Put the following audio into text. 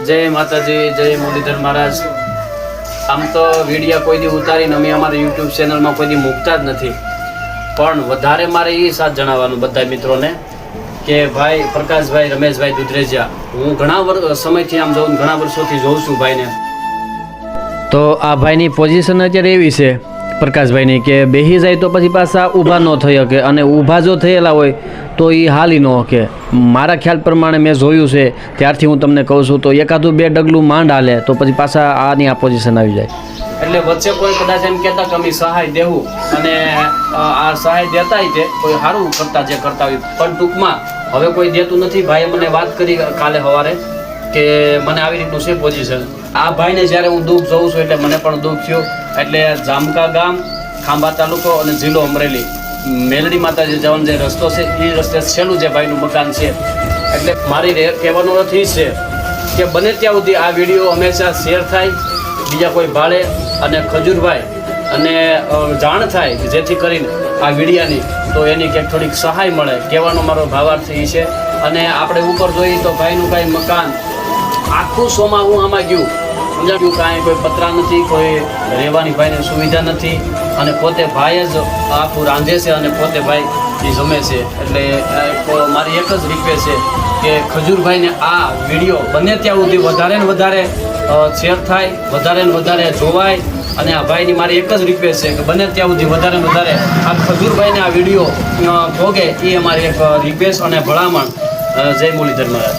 જય માતાજી, જય મુરલીધર મહારાજ। આમ તો વિડીયો કોઈ દી ઉતારીને અમે અમારી યુટ્યુબ ચેનલમાં કોઈ દી મૂકતા જ નથી, પણ વધારે મારે એ સાથ જણાવવાનું બધા મિત્રોને કે ભાઈ પ્રકાશભાઈ, રમેશભાઈ દુધરેજા, હું ઘણા સમયથી આમ જોઉં, ઘણા વર્ષોથી જોઉં છું ભાઈને। તો આ ભાઈની પોઝિશન અત્યારે એવી છે પ્રકાશભાઈની કે બેસી જાય તો પછી પાછા ઊભા ન થઈ શકે, અને ઊભા જો થયેલા હોય તો એ હાલી ન શકે। મારા ખ્યાલ પ્રમાણે મેં જોયું છે ત્યારથી હું તમને કહું છું, તો એકાદું બે ડગલું માંડ હાલે તો પછી પાછા આની આ પોઝિશન આવી જાય। એટલે વચ્ચે કોઈ કદાચ એમ કહેતા કે અમે સહાય દેવું, અને આ સહાય દેતા તે કોઈ સારું કરતા જે કરતા હોય, પણ ટૂંકમાં હવે કોઈ દેતું નથી। ભાઈએ મને વાત કરી કાલે સવારે કે મને આવી રીતનું છે પોઝિશન। આ ભાઈને જ્યારે હું દુઃખ જોઉં છું એટલે મને પણ દુઃખ થયું। એટલે જામકા ગામ, ખાંભા તાલુકો અને જિલ્લો અમરેલી, મેલડી માતાજી જવાનો જે રસ્તો છે એ રસ્તે છેલ્લું જે ભાઈનું મકાન છે। એટલે મારી કહેવાનો અર્થ એ છે કે બને ત્યાં સુધી આ વિડીયો હંમેશા શેર થાય, બીજા કોઈ ભાળે, અને ખજૂરભાઈ અને જાણ થાય જેથી કરીને આ વિડીયાની તો એની ક્યાંક થોડીક સહાય મળે, કહેવાનો મારો ભાવાર્થ એ છે। અને આપણે ઉપર જોઈએ તો ભાઈનું કાંઈ મકાન આખું સોમાં હું આમાં ગયું સમજાવ્યું, કાંઈ કોઈ પતરા નથી, કોઈ રહેવાની ભાઈને સુવિધા નથી, અને પોતે ભાઈ જ આખું રાંધે છે અને પોતે ભાઈ એ જમે છે। એટલે મારી એક જ રિક્વેસ્ટ છે કે ખજૂરભાઈને આ વિડીયો બને ત્યાં સુધી વધારે ને વધારે શેર થાય, વધારે ને વધારે જોવાય, અને આ ભાઈની મારી એક જ રિક્વેસ્ટ છે કે બને ત્યાં સુધી વધારે ને વધારે આ ખજૂરભાઈને આ વિડીયો ભોગે, એ અમારી એક રિક્વેસ્ટ અને ભલામણ। જય મુરલીધર મહારાજ।